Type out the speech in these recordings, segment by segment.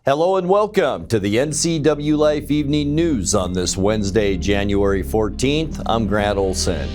Hello and welcome to the NCWLIFE Evening News on this Wednesday, January 14th. I'm Grant Olson.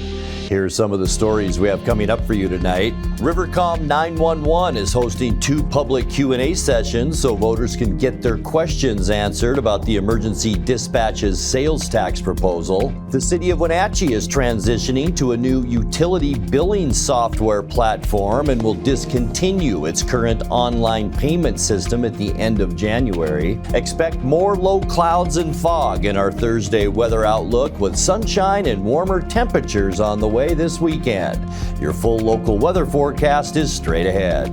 Here's some of the stories we have coming up for you tonight. RiverCom 911 is hosting 2 public Q&A sessions so voters can get their questions answered about the Emergency Dispatch's sales tax proposal. The City of Wenatchee is transitioning to a new utility billing software platform and will discontinue its current online payment system at the end of January. Expect more low clouds and fog in our Thursday weather outlook with sunshine and warmer temperatures on the way this weekend. Your full local weather forecast is straight ahead.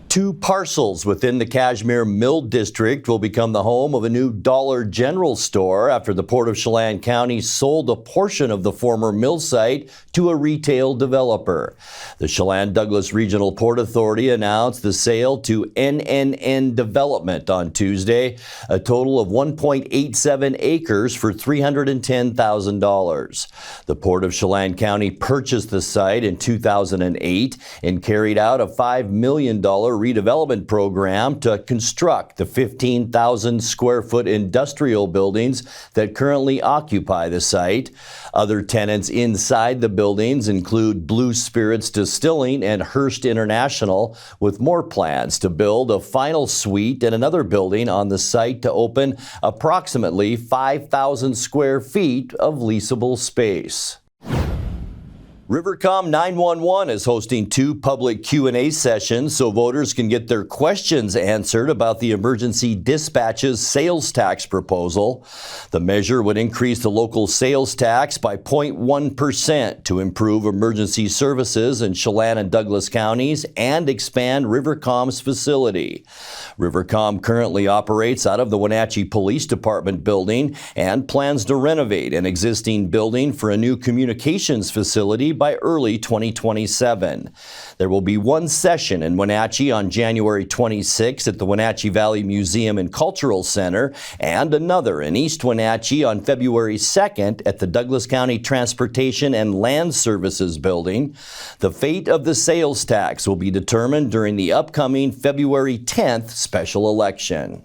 Two parcels within the Cashmere Mill District will become the home of a new Dollar General store after the Port of Chelan County sold a portion of the former mill site to a retail developer. The Chelan-Douglas Regional Port Authority announced the sale to NNN Development on Tuesday, a total of 1.87 acres for $310,000. The Port of Chelan County purchased the site in 2008 and carried out a $5 million redevelopment program to construct the 15,000 square foot industrial buildings that currently occupy the site. Other tenants inside the buildings include Blue Spirits Distilling and Hearst International, with more plans to build a final suite and another building on the site to open approximately 5,000 square feet of leasable space. RiverCom 911 is hosting 2 public Q&A sessions so voters can get their questions answered about the Emergency Dispatch's sales tax proposal. The measure would increase the local sales tax by 0.1% to improve emergency services in Chelan and Douglas counties and expand RiverCom's facility. RiverCom currently operates out of the Wenatchee Police Department building and plans to renovate an existing building for a new communications facility by early 2027. There will be one session in Wenatchee on January 26 at the Wenatchee Valley Museum and Cultural Center and another in East Wenatchee on February 2nd at the Douglas County Transportation and Land Services Building. The fate of the sales tax will be determined during the upcoming February 10th special election.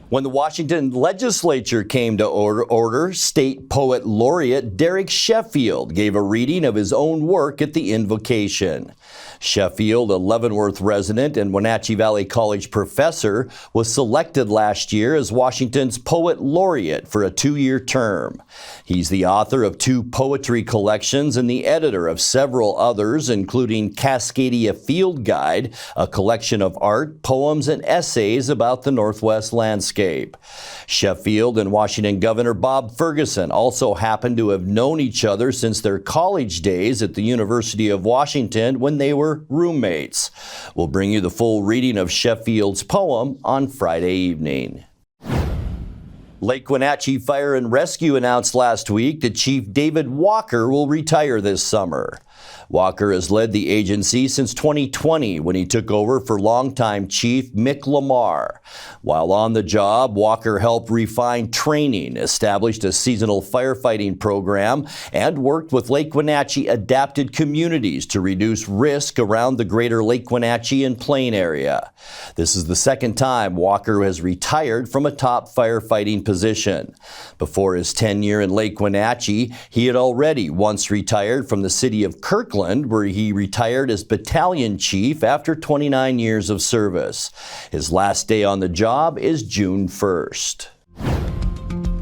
When the Washington legislature came to order, state poet laureate Derek Sheffield gave a reading of his own work at the invocation. Sheffield, a Leavenworth resident and Wenatchee Valley College professor, was selected last year as Washington's poet laureate for a 2-year term. He's the author of 2 poetry collections and the editor of several others, including Cascadia Field Guide, a collection of art, poems, and essays about the Northwest landscape. Sheffield and Washington Governor Bob Ferguson also happen to have known each other since their college days at the University of Washington when they were roommates. We'll bring you the full reading of Sheffield's poem on Friday evening. Lake Wenatchee Fire and Rescue announced last week that Chief David Walker will retire this summer. Walker has led the agency since 2020 when he took over for longtime Chief Mick Lamar. While on the job, Walker helped refine training, established a seasonal firefighting program, and worked with Lake Wenatchee adapted communities to reduce risk around the greater Lake Wenatchee and Plain area. This is the second time Walker has retired from a top firefighting position. Before his tenure in Lake Wenatchee, he had already once retired from the city of Kirkland, where he retired as battalion chief after 29 years of service. His last day on the job is June 1st.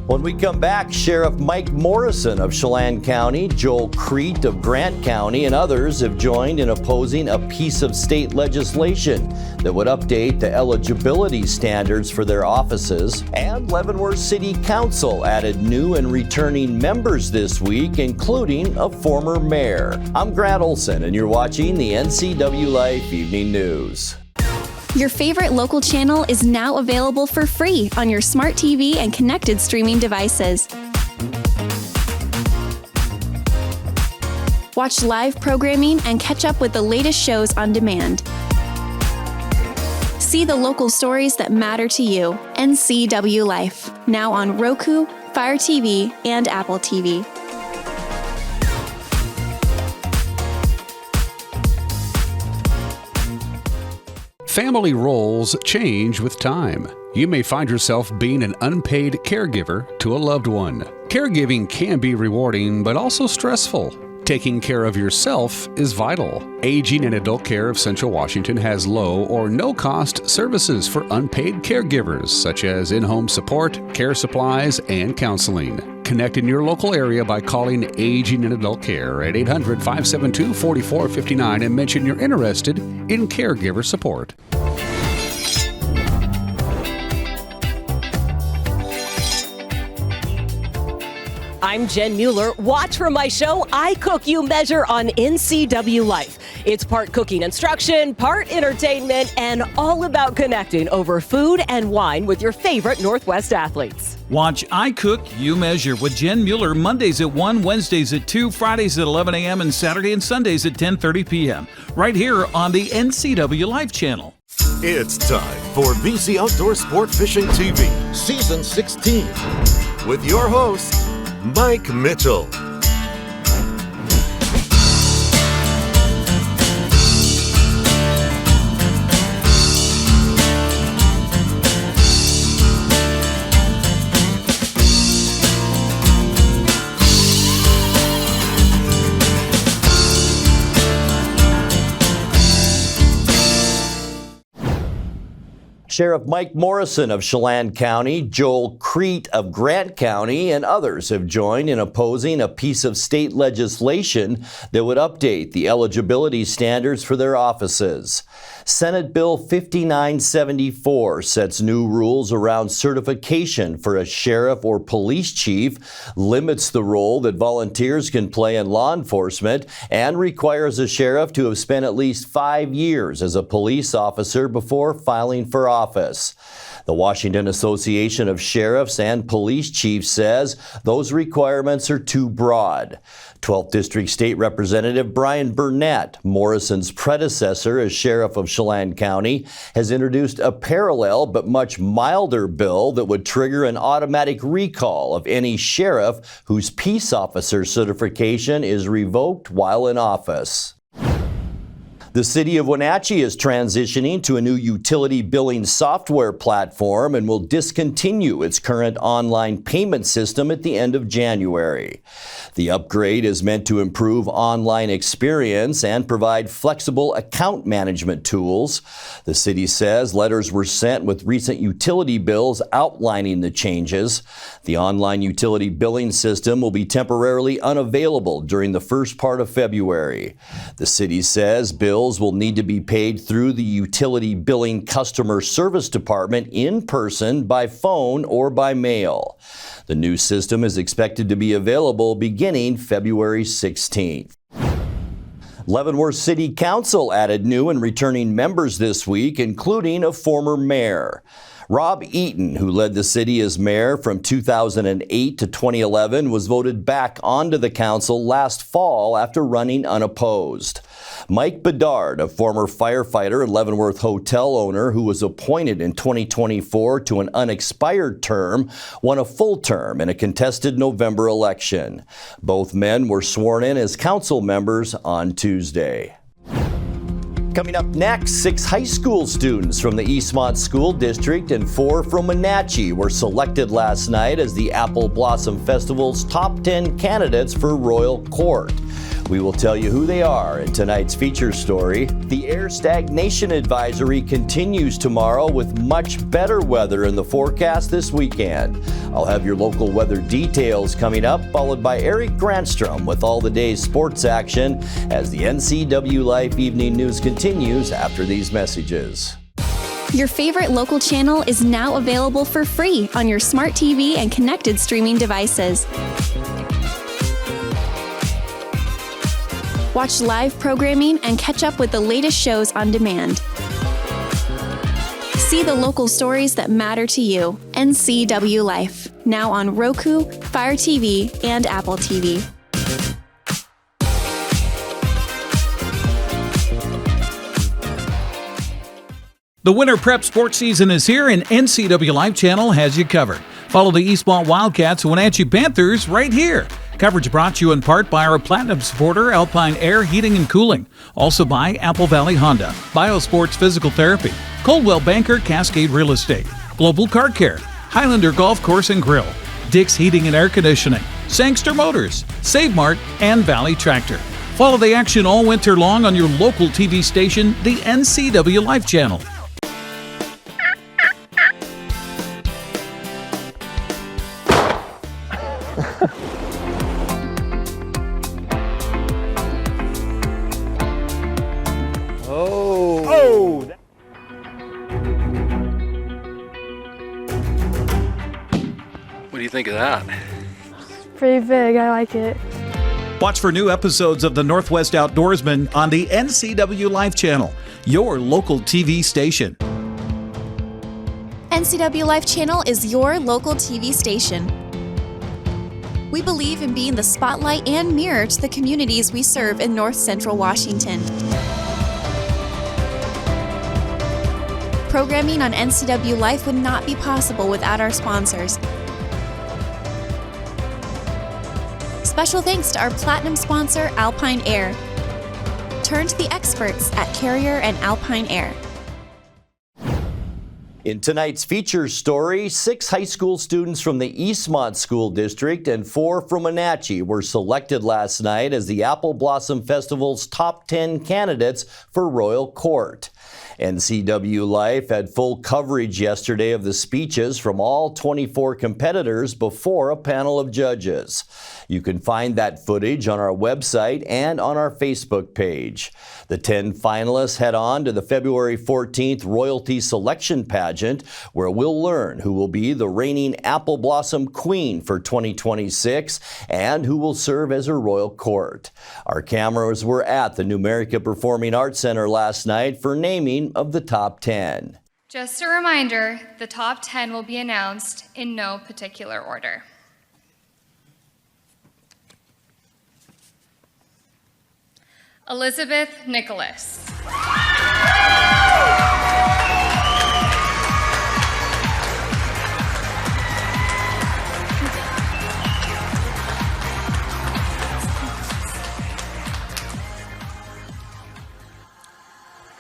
When we come back, Sheriff Mike Morrison of Chelan County, Joel Kriete of Grant County, and others have joined in opposing a piece of state legislation that would update the eligibility standards for their offices. And Leavenworth City Council added new and returning members this week, including a former mayor. I'm Grant Olson, and you're watching the NCWLIFE Evening News. Your favorite local channel is now available for free on your smart TV and connected streaming devices. Watch live programming and catch up with the latest shows on demand. See the local stories that matter to you. NCWLIFE, now on Roku, Fire TV, and Apple TV. Family roles change with time. You may find yourself being an unpaid caregiver to a loved one. Caregiving can be rewarding, but also stressful. Taking care of yourself is vital. Aging and Adult Care of Central Washington has low or no-cost services for unpaid caregivers, such as in-home support, care supplies, and counseling. Connect in your local area by calling Aging and Adult Care at 800-572-4459 and mention you're interested in caregiver support. I'm Jen Mueller. Watch for my show, I Cook, You Measure on NCWLIFE. It's part cooking instruction, part entertainment, and all about connecting over food and wine with your favorite Northwest athletes. Watch I Cook, You Measure with Jen Mueller Mondays at 1, Wednesdays at 2, Fridays at 11 a.m., and Saturday and Sundays at 10:30 p.m. right here on the NCWLIFE channel. It's time for BC Outdoor Sport Fishing TV, Season 16, with your host, Mike Mitchell. Sheriff Mike Morrison of Chelan County, Joel Kriete of Grant County, and others have joined in opposing a piece of state legislation that would update the eligibility standards for their offices. Senate Bill 5974 sets new rules around certification for a sheriff or police chief, limits the role that volunteers can play in law enforcement, and requires a sheriff to have spent at least 5 years as a police officer before filing for office. The Washington Association of Sheriffs and Police Chiefs says those requirements are too broad. 12th District State Representative Brian Burnett, Morrison's predecessor as Sheriff of Chelan County, has introduced a parallel but much milder bill that would trigger an automatic recall of any sheriff whose peace officer certification is revoked while in office. The City of Wenatchee is transitioning to a new utility billing software platform and will discontinue its current online payment system at the end of January. The upgrade is meant to improve online experience and provide flexible account management tools. The city says letters were sent with recent utility bills outlining the changes. The online utility billing system will be temporarily unavailable during the first part of February. The city says bills will need to be paid through the utility billing customer service department in person, by phone, or by mail. The new system is expected to be available beginning February 16th. Leavenworth City Council added new and returning members this week, including a former mayor. Rob Eaton, who led the city as mayor from 2008 to 2011, was voted back onto the council last fall after running unopposed. Mike Bedard, a former firefighter and Leavenworth hotel owner who was appointed in 2024 to an unexpired term, won a full term in a contested November election. Both men were sworn in as council members on Tuesday. Coming up next, 6 high school students from the Eastmont School District and 4 from Wenatchee were selected last night as the Apple Blossom Festival's top 10 candidates for Royal Court. We will tell you who they are in tonight's feature story. The air stagnation advisory continues tomorrow with much better weather in the forecast this weekend. I'll have your local weather details coming up, followed by Eric Grantstrom with all the day's sports action as the NCWLIFE Evening News continues after these messages. Your favorite local channel is now available for free on your smart TV and connected streaming devices. Watch live programming and catch up with the latest shows on demand. See the local stories that matter to you. NCWLIFE, now on Roku, Fire TV, and Apple TV. The winter prep sports season is here, and NCWLIFE channel has you covered. Follow the Eastmont Wildcats and Wenatchee Panthers right here. Coverage brought to you in part by our Platinum supporter, Alpine Air Heating and Cooling. Also by Apple Valley Honda, Biosports Physical Therapy, Coldwell Banker Cascade Real Estate, Global Car Care, Highlander Golf Course and Grill, Dick's Heating and Air Conditioning, Sangster Motors, Save Mart, and Valley Tractor. Follow the action all winter long on your local TV station, the NCWLIFE channel. What do you think of that? Pretty big, I like it. Watch for new episodes of the Northwest Outdoorsman on the NCWLIFE channel, your local TV station. NCWLIFE channel is your local TV station. We believe in being the spotlight and mirror to the communities we serve in North Central Washington. Programming on NCWLIFE would not be possible without our sponsors. Special thanks to our platinum sponsor, Alpine Air. Turn to the experts at Carrier and Alpine Air. In tonight's feature story, 6 high school students from the Eastmont School District and 4 from Wenatchee were selected last night as the Apple Blossom Festival's top 10 candidates for Royal Court. NCWLIFE had full coverage yesterday of the speeches from all 24 competitors before a panel of judges. You can find that footage on our website and on our Facebook page. The 10 finalists head on to the February 14th Royalty Selection Pageant, where we'll learn who will be the reigning Apple Blossom Queen for 2026 and who will serve as her royal court. Our cameras were at the Numerica Performing Arts Center last night for naming of the top 10. Just a reminder, the top 10 will be announced in no particular order. Elizabeth Nicholas.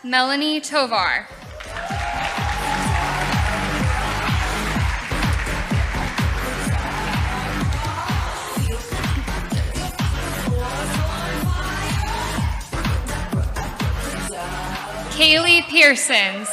Melanie Tovar. Kaylee Pearsons.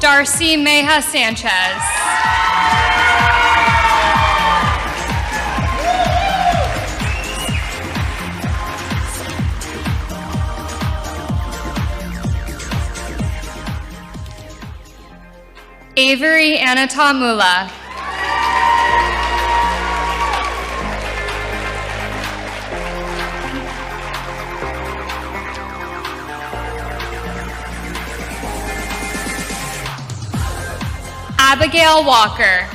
Darcy Meja Sanchez. Avery Anatomula. Abigail Walker.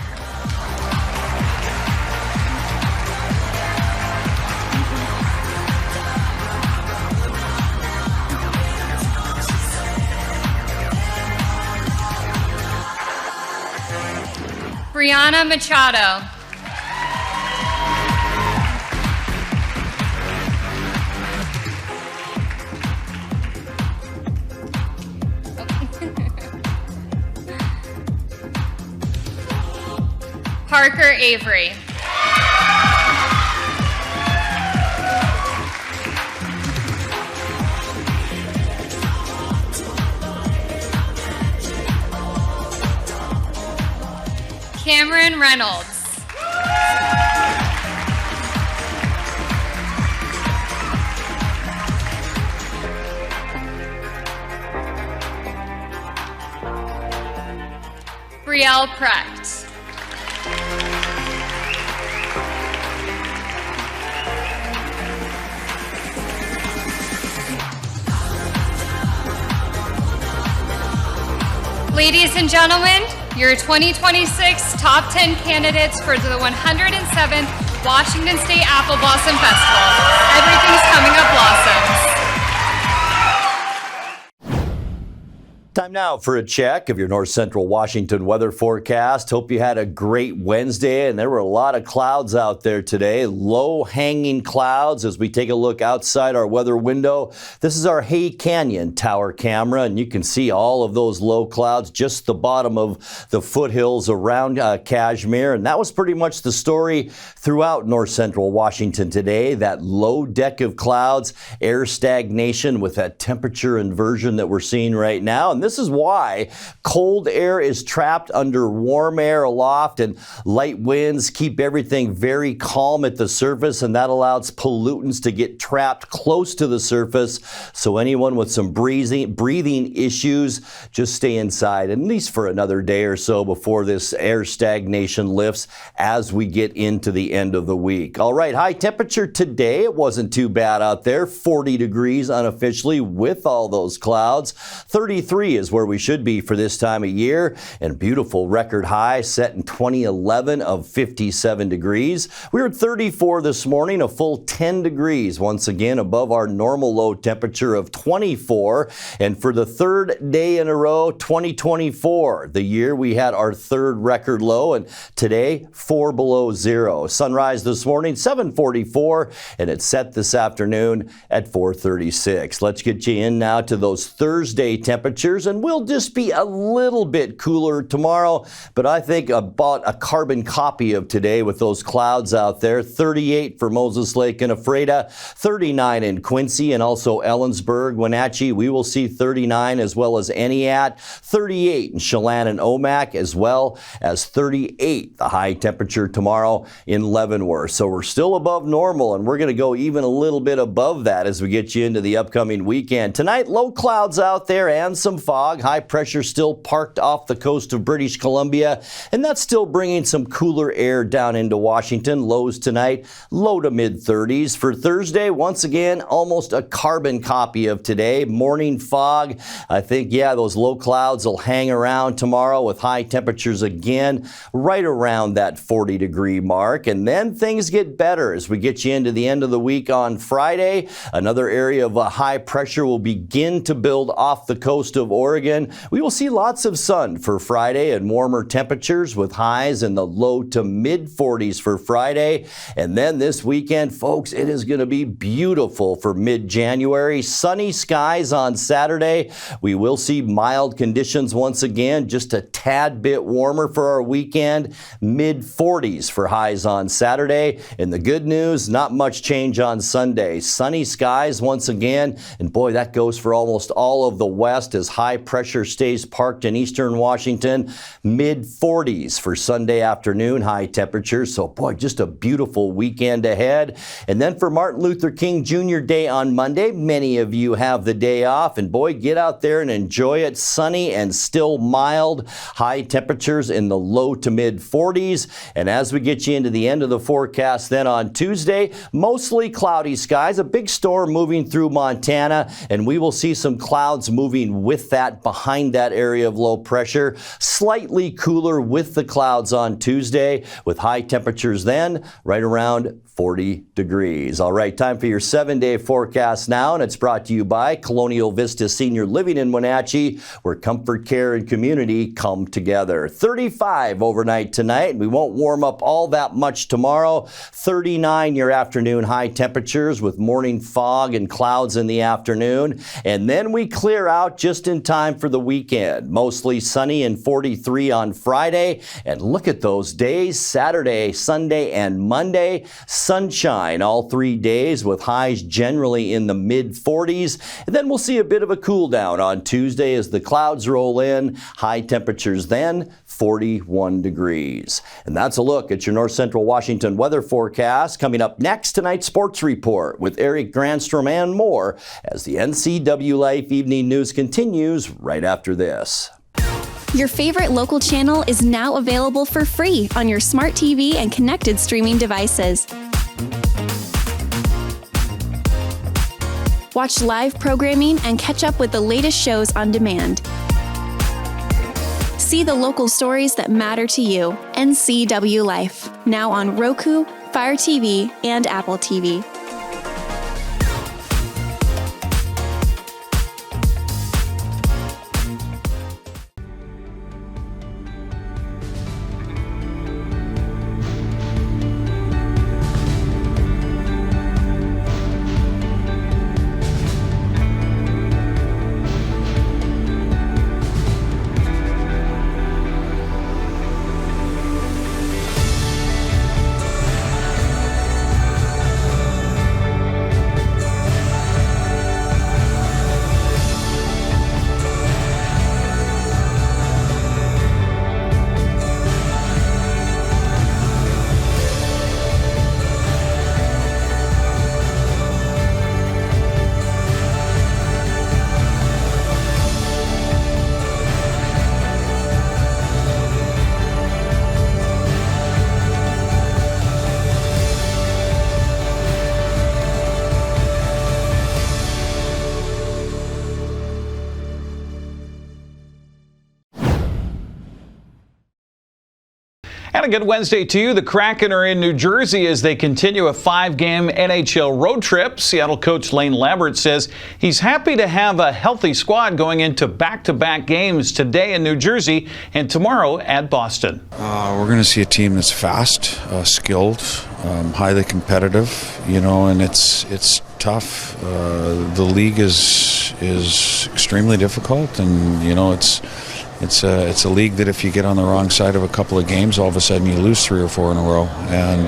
Brianna Machado. Parker Avery. Cameron Reynolds. Brielle Precht. Ladies and gentlemen, your 2026 top 10 candidates for the 107th Washington State Apple Blossom Festival. Everything's coming up blossoms. Time now for a check of your North Central Washington weather forecast. Hope you had a great Wednesday, and there were a lot of clouds out there today. Low-hanging clouds as we take a look outside our weather window. This is our Hay Canyon tower camera, and you can see all of those low clouds, just the bottom of the foothills around Cashmere. And that was pretty much the story throughout North Central Washington today. That low deck of clouds, air stagnation with that temperature inversion that we're seeing right now. And this is why cold air is trapped under warm air aloft, and light winds keep everything very calm at the surface, and that allows pollutants to get trapped close to the surface. So anyone with some breathing issues, just stay inside, at least for another day or so before this air stagnation lifts as we get into the end of the week. All right, high temperature today. It wasn't too bad out there. 40 degrees unofficially with all those clouds. 33 is where we should be for this time of year, and beautiful record high set in 2011 of 57 degrees. We were at 34 this morning, a full 10 degrees once again above our normal low temperature of 24. And for the third day in a row, 2024, the year we had our third record low, and today 4 below zero. Sunrise this morning 7:44, and it set this afternoon at 4:36. Let's get you in now to those Thursday temperatures, and we'll just be a little bit cooler tomorrow, but I think about a carbon copy of today with those clouds out there. 38 for Moses Lake and Ephrata, 39 in Quincy, and also Ellensburg, Wenatchee. We will see 39 as well as Eniat, 38 in Chelan and Omak, as well as 38, the high temperature tomorrow in Leavenworth. So we're still above normal, and we're going to go even a little bit above that as we get you into the upcoming weekend. Tonight, low clouds out there and some fog. High pressure still parked off the coast of British Columbia, and that's still bringing some cooler air down into Washington. Lows tonight, low to mid-30s. For Thursday, once again, almost a carbon copy of today. Morning fog. I think, yeah, those low clouds will hang around tomorrow with high temperatures again right around that 40-degree mark. And then things get better as we get you into the end of the week on Friday. Another area of high pressure will begin to build off the coast of Oregon. We will see lots of sun for Friday and warmer temperatures with highs in the low to mid 40s for Friday. And then this weekend, folks, it is going to be beautiful for mid-January. Sunny skies on Saturday. We will see mild conditions once again, just a tad bit warmer for our weekend. Mid 40s for highs on Saturday. And the good news, not much change on Sunday. Sunny skies once again. And boy, that goes for almost all of the west as high pressure stays parked in eastern Washington. Mid 40s for Sunday afternoon, high temperatures. So boy, just a beautiful weekend ahead. And then for Martin Luther King Jr. Day on Monday, many of you have the day off, and boy, get out there and enjoy it. Sunny and still mild. High temperatures in the low to mid 40s. And as we get you into the end of the forecast then on Tuesday, mostly cloudy skies, a big storm moving through Montana, and we will see some clouds moving with that behind that area of low pressure. Slightly cooler with the clouds on Tuesday, with high temperatures then right around 40 degrees. All right, time for your 7-day forecast now, and it's brought to you by Colonial Vista Senior Living in Wenatchee, where comfort, care, and community come together. 35 overnight tonight. We won't warm up all that much tomorrow. 39 your afternoon high temperatures with morning fog and clouds in the afternoon. And then we clear out just in time for the weekend. Mostly sunny and 43 on Friday. And look at those days, Saturday, Sunday, and Monday. Sunshine all 3 days with highs generally in the mid 40s. And then we'll see a bit of a cool down on Tuesday as the clouds roll in. High temperatures then 41 degrees. And that's a look at your North Central Washington weather forecast. Coming up next, tonight's sports report with Eric Granstrom and more as the NCWLIFE Evening News continues right after this. Your favorite local channel is now available for free on your smart TV and connected streaming devices. Watch live programming and catch up with the latest shows on demand. See the local stories that matter to you. NCWLIFE, now on Roku, Fire TV, and Apple TV. And a good Wednesday to you. The Kraken are in New Jersey as they continue a 5-game NHL road trip. Seattle coach Lane Lambert says he's happy to have a healthy squad going into back-to-back games today in New Jersey and tomorrow at Boston. We're going to see a team that's fast, skilled, highly competitive, and it's tough. The league is extremely difficult, and it's a league that if you get on the wrong side of a couple of games, all of a sudden you lose 3 or 4 in a row. And,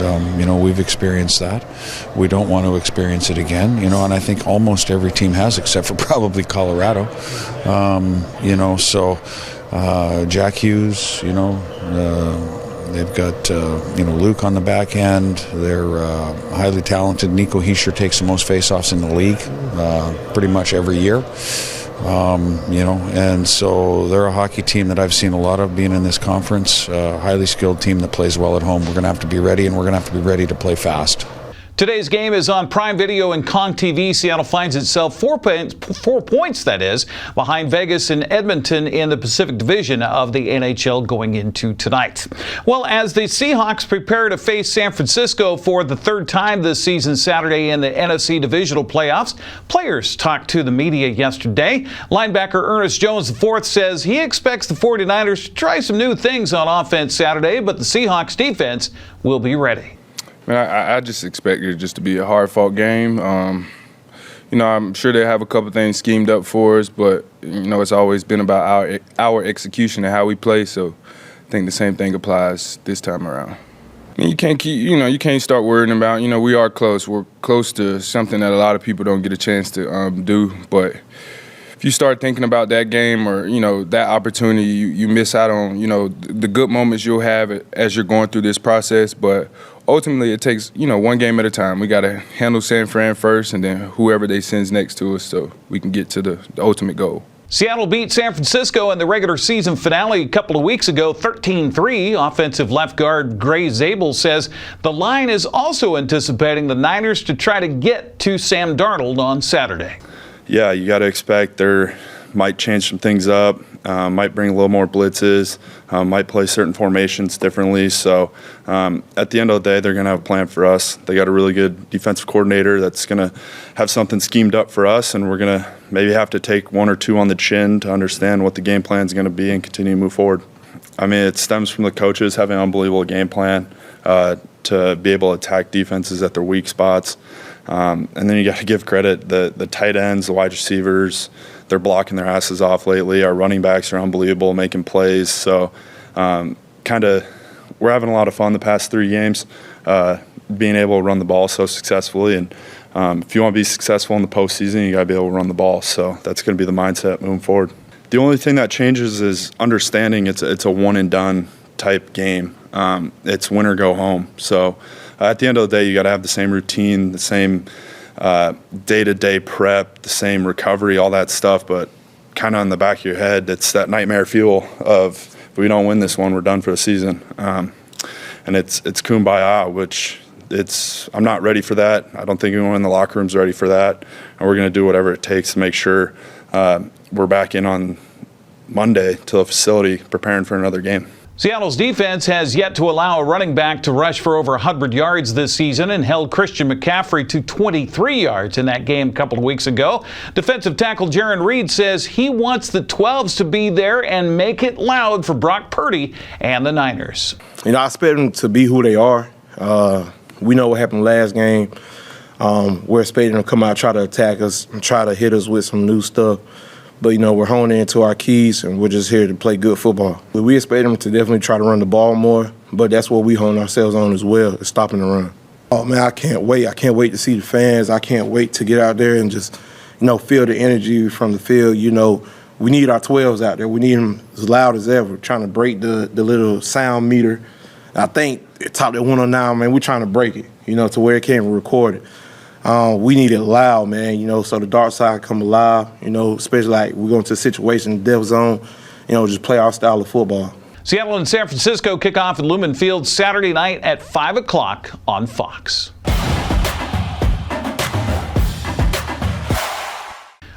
we've experienced that. We don't want to experience it again, and I think almost every team has, except for probably Colorado. So Jack Hughes, they've got, Luke on the back end. They're highly talented. Nico Hischier takes the most faceoffs in the league pretty much every year. And so they're a hockey team that I've seen a lot of being in this conference, a highly skilled team that plays well at home. We're going to have to be ready, and we're going to have to be ready to play fast. Today's game is on Prime Video and Kong TV. Seattle finds itself 4 points, that is, behind Vegas and Edmonton in the Pacific Division of the NHL going into tonight. Well, as the Seahawks prepare to face San Francisco for the 3rd time this season Saturday in the NFC Divisional Playoffs, players talked to the media yesterday. Linebacker Ernest Jones IV says he expects the 49ers to try some new things on offense Saturday, but the Seahawks defense will be ready. I just expect it just to be a hard-fought game. I'm sure they have a couple things schemed up for us, but, it's always been about our execution and how we play, so I think the same thing applies this time around. You can't you can't start worrying about, we are close. We're close to something that a lot of people don't get a chance to do, but if you start thinking about that game or, that opportunity, you miss out on, the good moments you'll have as you're going through this process. But ultimately, it takes, one game at a time. We got to handle San Fran first and then whoever they send next to us so we can get to the ultimate goal. Seattle beat San Francisco in the regular season finale a couple of weeks ago, 13-3. Offensive left guard Gray Zabel says the line is also anticipating the Niners to try to get to Sam Darnold on Saturday. Yeah, you got to expect they might change some things up, might bring a little more blitzes, might play certain formations differently. So at the end of the day, they're going to have a plan for us. They got a really good defensive coordinator that's going to have something schemed up for us, and we're going to maybe have to take 1 or 2 on the chin to understand what the game plan is going to be and continue to move forward. I mean, it stems from the coaches having an unbelievable game plan to be able to attack defenses at their weak spots. And then you got to give credit the tight ends, the wide receivers. They're blocking their asses off lately. Our running backs are unbelievable, making plays. So we're having a lot of fun the past 3 games, being able to run the ball so successfully. And if you want to be successful in the postseason, you got to be able to run the ball. So that's going to be the mindset moving forward. The only thing that changes is understanding it's a one-and-done type game. It's win or go home. So at the end of the day, you got to have the same routine, the same day-to-day prep, the same recovery, all that stuff. But kind of in the back of your head, it's that nightmare fuel of if we don't win this one, we're done for the season. And it's kumbaya, which I'm not ready for that. I don't think anyone in the locker room is ready for that. And we're going to do whatever it takes to make sure we're back in on Monday to the facility preparing for another game. Seattle's defense has yet to allow a running back to rush for over 100 yards this season and held Christian McCaffrey to 23 yards in that game a couple of weeks ago. Defensive tackle Jaron Reed says he wants the 12s to be there and make it loud for Brock Purdy and the Niners. You know, I expect them to be who they are. We know what happened last game. We're expecting them to come out, try to attack us, and try to hit us with some new stuff. But, you know, we're honing into our keys, and we're just here to play good football. We expect them to definitely try to run the ball more, but that's what we hone ourselves on as well, is stopping the run. Oh, man, I can't wait. I can't wait to see the fans. I can't wait to get out there and just, you know, feel the energy from the field. You know, we need our 12s out there. We need them as loud as ever, trying to break the little sound meter. I think it topped at 109, man. We're trying to break it, you know, to where it can't record it. We need it loud, man, you know, so the dark side come alive, you know, especially like we're going to a situation, death zone, you know, just play our style of football. Seattle and San Francisco kick off at Lumen Field Saturday night at 5 o'clock on Fox.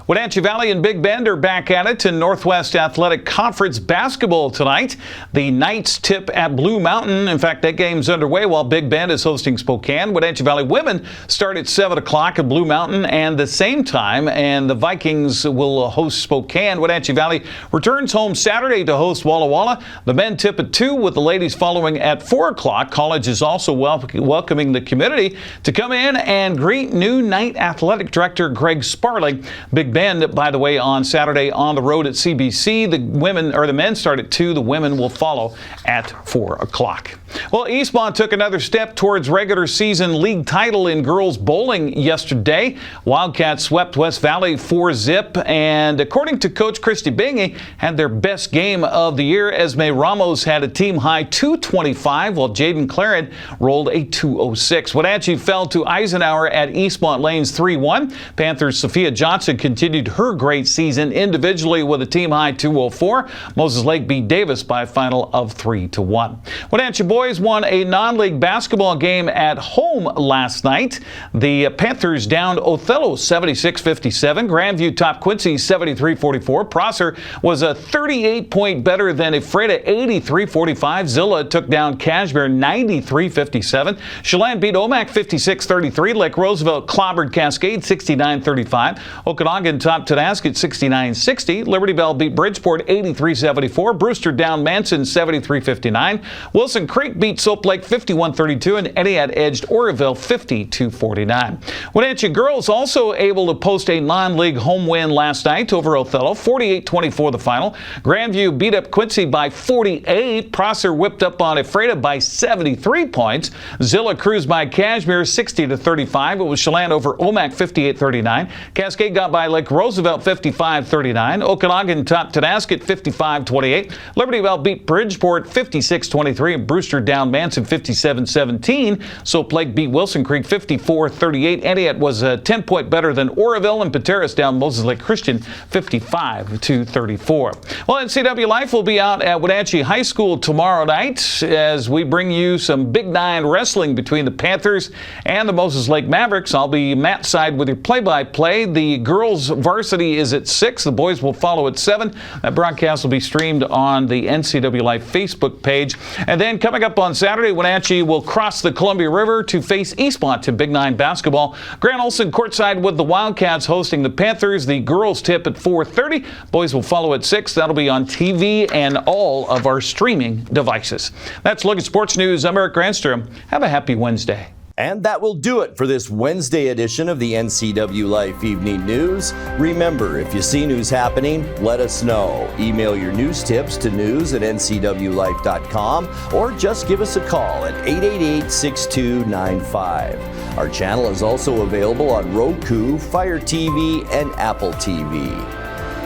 Wenatchee Valley and Big Bend are back at it in Northwest Athletic Conference basketball tonight. The Knights tip at Blue Mountain. In fact, that game's underway while Big Bend is hosting Spokane. Wenatchee Valley women start at 7 o'clock at Blue Mountain and the same time, and the Vikings will host Spokane. Wenatchee Valley returns home Saturday to host Walla Walla. The men tip at 2 with the ladies following at 4 o'clock. College is also welcoming the community to come in and greet new Knight Athletic Director Greg Sparling. Big Bend, by the way, on Saturday on the road at CBC. The men start at 2. The women will follow at 4 o'clock. Well, Eastmont took another step towards regular season league title in girls bowling yesterday. Wildcats swept West Valley 4-0, and according to Coach Christy Bingy, had their best game of the year. Esme Ramos had a team high 225, while Jaden Claren rolled a 206. Wenatchee fell to Eisenhower at Eastmont Lanes 3-1. Panthers' Sophia Johnson continued her great season individually with a team high 204. Moses Lake beat Davis by a final of 3-1. Wenatchee boys won a non-league basketball game at home last night. The Panthers downed Othello 76-57. Grandview topped Quincy 73-44. Prosser was a 38-point better than Ephrata 83-45. Zilla took down Cashmere 93-57. Chelan beat Omak 56-33. Lake Roosevelt clobbered Cascade 69-35. Okanagan topped Tonasket 69-60. Liberty Bell beat Bridgeport 83-74. Brewster downed Manson 73-59. Wilson Creek beat Soap Lake 51-32, and Etihad edged Oroville 50-49. Wenatchee girls also able to post a non-league home win last night over Othello, 48-24 the final. Grandview beat up Quincy by 48. Prosser whipped up on Ephrata by 73 points. Zilla cruised by Cashmere 60-35. It was Chelan over Omak 58-39. Cascade got by Lake Roosevelt 55-39. Okanagan topped Tonasket 55-28. Liberty Bell beat Bridgeport 56-23, and Brewster down Manson 57-17. Soap Lake beat Wilson Creek 54-38. Etihad was a 10-point better than Oroville, and Pateras down Moses Lake Christian 55-34. Well, NCWLIFE will be out at Wenatchee High School tomorrow night as we bring you some Big Nine wrestling between the Panthers and the Moses Lake Mavericks. I'll be Matt Side with your play-by-play. The girls varsity is at 6. The boys will follow at 7. That broadcast will be streamed on the NCWLIFE Facebook page. And then coming up on Saturday, Wenatchee will cross the Columbia River to face Eastmont in Big Nine basketball. Grant Olson courtside with the Wildcats hosting the Panthers. The girls tip at 4:30. Boys will follow at 6. That'll be on TV and all of our streaming devices. That's Look at Sports News. I'm Eric Granstrom. Have a happy Wednesday. And that will do it for this Wednesday edition of the NCWLIFE Evening News. Remember, if you see news happening, let us know. Email your news tips to news@ncwlife.com or just give us a call at 888-6295. Our channel is also available on Roku, Fire TV, and Apple TV.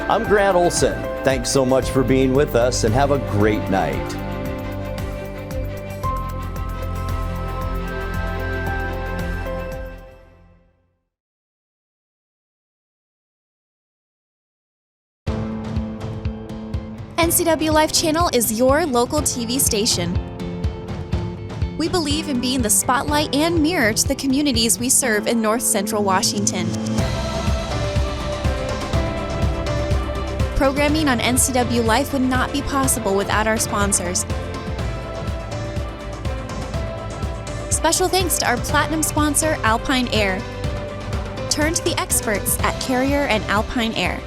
I'm Grant Olson. Thanks so much for being with us, and have a great night. NCWLIFE Channel is your local TV station. We believe in being the spotlight and mirror to the communities we serve in North Central Washington. Programming on NCWLIFE would not be possible without our sponsors. Special thanks to our platinum sponsor, Alpine Air. Turn to the experts at Carrier and Alpine Air.